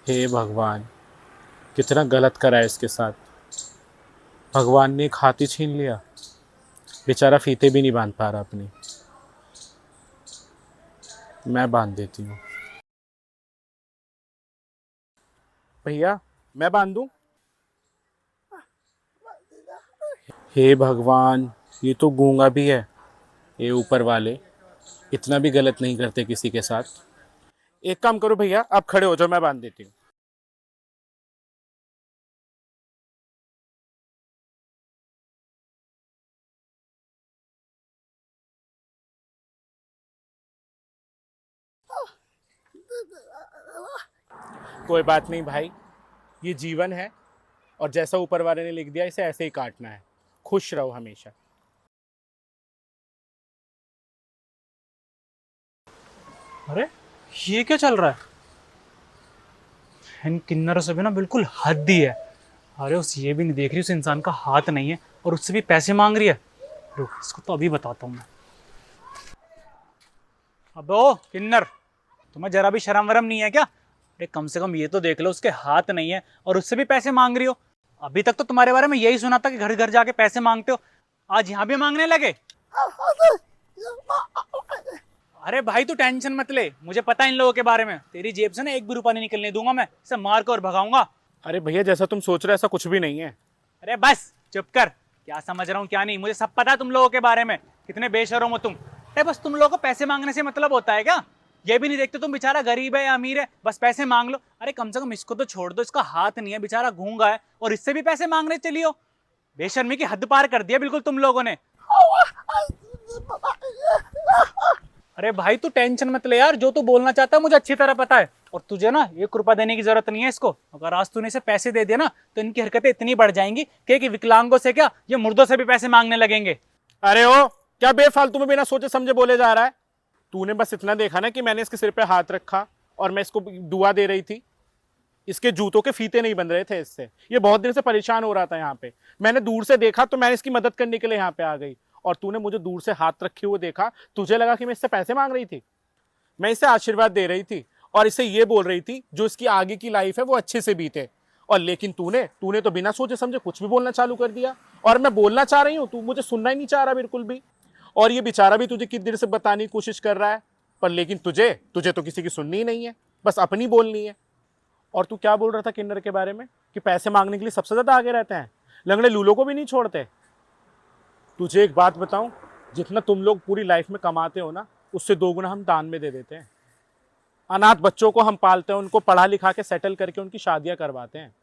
हे भगवान, कितना गलत करा है इसके साथ। भगवान ने एक हाथी छीन लिया। बेचारा फीते भी नहीं बांध पा रहा अपनी। मैं बांध देती हूँ। भैया, मैं बांध दूँ? हे भगवान, ये तो गूंगा भी है। ये ऊपर वाले इतना भी गलत नहीं करते किसी के साथ। एक काम करो भैया, आप खड़े हो जाओ, मैं बांध देती हूँ। कोई बात नहीं भाई, ये जीवन है और जैसा ऊपर वाले ने लिख दिया इसे ऐसे ही काटना है। खुश रहो हमेशा। अरे ये क्या चल रहा है? इन किन्नरों से भी ना बिल्कुल हद ही है। अरे उस ये भी नहीं देख रही उस इंसान का हाथ नहीं है और उससे भी पैसे मांग रही है। रुक, इसको तो अभी बताता हूँ मैं। अबे ओ किन्नर, तुम्हें जरा भी शर्म वरम नहीं है क्या? अरे कम से कम ये तो देख लो, उसके हाथ नहीं है और उससे भी पैसे मांग रही हो। अभी तक तो तुम्हारे बारे में यही सुना था कि घर घर जाके पैसे मांगते हो, आज यहाँ भी मांगने लगे। अरे भाई तू टेंशन मत ले, मुझे पता है इन लोगों के बारे में। तेरी जेब से ना एक भी रुपया नहीं निकलने दूंगा मैं, इसे मार कर और भगाऊंगा। अरे भैया, जैसा तुम सोच रहे हो ऐसा कुछ भी नहीं है। अरे बस चुप कर, क्या समझ रहा हूँ क्या नहीं, मुझे सब पता है तुम लोगों के बारे में, कितने बेशर्म हो तुम। अरे बस तुम लोगों को पैसे मांगने से मतलब होता है क्या? ये भी नहीं देखते तुम बेचारा गरीब है या अमीर है, बस पैसे मांग लो। अरे कम से कम इसको तो छोड़ दो, इसका हाथ नहीं है, बेचारा गूंगा है और इससे भी पैसे मांगने चली हो। बेशर्मी की हद पार कर दिया बिल्कुल तुम लोगों ने। अरे भाई तू टेंशन मत ले यार, जो तू बोलना चाहता है मुझे अच्छी तरह पता है। और तुझे ना 1 रुपया देने की जरूरत नहीं है इसको। अगर आज तूने इसे पैसे दे दिया ना तो इनकी हरकतें इतनी बढ़ जाएंगी कि विकलांगों से क्या, ये मुर्दों से भी पैसे मांगने लगेंगे। अरे ओ, क्या बेफालतू में बिना सोचे समझे बोले जा रहा है? तूने बस इतना देखा ना कि मैंने इसके सिर पे हाथ रखा और मैं इसको दुआ दे रही थी। इसके जूतों के फीते नहीं बन रहे थे इससे। ये बहुत दिन से परेशान हो रहा था यहाँ पे। मैंने दूर से देखा तो मैंने इसकी मदद करने के लिए यहाँ पे आ गई। और तूने मुझे दूर से हाथ रखे हुए देखा, तुझे लगा कि मैं इससे पैसे मांग रही थी। मैं इसे आशीर्वाद दे रही थी और इसे ये बोल रही थी जो इसकी आगे की लाइफ है वो अच्छे से बीते। और लेकिन तूने तूने तो बिना सोचे समझे कुछ भी बोलना चालू कर दिया। और मैं बोलना चाह रही हूँ, तू मुझे सुनना ही नहीं चाह रहा बिल्कुल भी। और ये बेचारा भी तुझे कितनी देर से बताने की कोशिश कर रहा है, पर लेकिन तुझे तुझे तो किसी की सुननी ही नहीं है, बस अपनी बोलनी है। और तू क्या बोल रहा था किन्नर के बारे में कि पैसे मांगने के लिए सबसे ज्यादा आगे रहते हैं, लंगड़े लूलों को भी नहीं छोड़ते। तुझे एक बात बताऊं, जितना तुम लोग पूरी लाइफ में कमाते हो ना, उससे 2 गुना हम दान में दे देते हैं। अनाथ बच्चों को हम पालते हैं, उनको पढ़ा लिखा के सेटल करके उनकी शादियां करवाते हैं।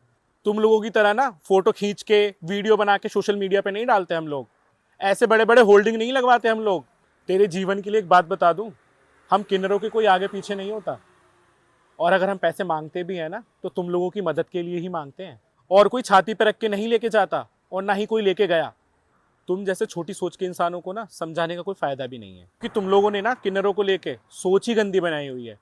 तुम लोगों की तरह ना फोटो खींच के वीडियो बना के सोशल मीडिया पे नहीं डालते हम लोग। ऐसे बड़े बड़े होल्डिंग नहीं लगवाते हम लोग। तेरे जीवन के लिए एक बात बता दूं, हम किन्नरों के कोई आगे पीछे नहीं होता। और अगर हम पैसे मांगते भी हैं ना तो तुम लोगों की मदद के लिए ही मांगते हैं, और कोई छाती पर रख के नहीं लेके जाता और ना ही कोई लेके गया। तुम जैसे छोटी सोच के इंसानों को ना समझाने का कोई फायदा भी नहीं है कि तुम लोगों ने ना किन्नरों को लेके सोच ही गंदी बनाई हुई है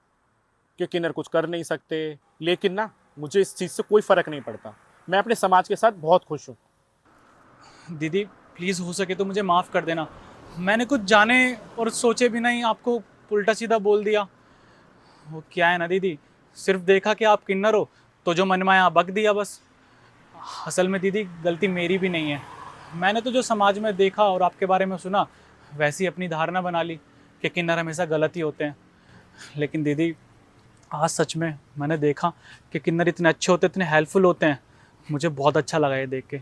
कि किन्नर कुछ कर नहीं सकते। लेकिन ना मुझे इस चीज़ से कोई फर्क नहीं पड़ता। मैं अपने समाज के साथ बहुत खुश हूँ। दीदी प्लीज़ हो सके तो मुझे माफ़ कर देना, मैंने कुछ जाने और सोचे भी नहीं आपको उल्टा सीधा बोल दिया। वो क्या है ना दीदी, सिर्फ देखा कि आप किन्नर हो तो जो मन में आया बक दिया बस। असल में दीदी गलती मेरी भी नहीं है, मैंने तो जो समाज में देखा और आपके बारे में सुना वैसी अपनी धारणा बना ली कि किन्नर हमेशा गलत ही होते हैं। लेकिन दीदी आज सच में मैंने देखा कि किन्नर इतने अच्छे होते, इतने हेल्पफुल होते हैं। मुझे बहुत अच्छा लगा ये देख के।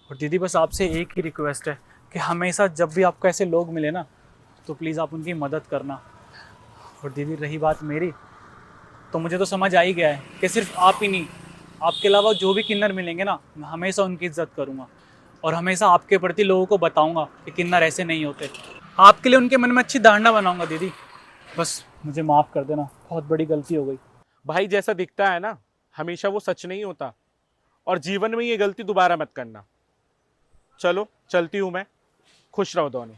और दीदी बस आपसे एक ही रिक्वेस्ट है कि हमेशा जब भी आपको ऐसे लोग मिले ना तो प्लीज़ आप उनकी मदद करना। और दीदी रही बात मेरी, तो मुझे तो समझ आ ही गया है कि सिर्फ आप ही नहीं, आपके अलावा जो भी किन्नर मिलेंगे ना मैं हमेशा उनकी इज्जत करूँगा और हमेशा आपके प्रति लोगों को बताऊँगा कि किन्नर ऐसे नहीं होते। आपके लिए उनके मन में अच्छी धारणा बनाऊँगा दीदी। बस मुझे माफ़ कर देना, बहुत बड़ी गलती हो गई। भाई, जैसा दिखता है ना हमेशा वो सच नहीं होता। और जीवन में ये गलती दोबारा मत करना। चलो चलती हूँ मैं। खुश रहो दोनों।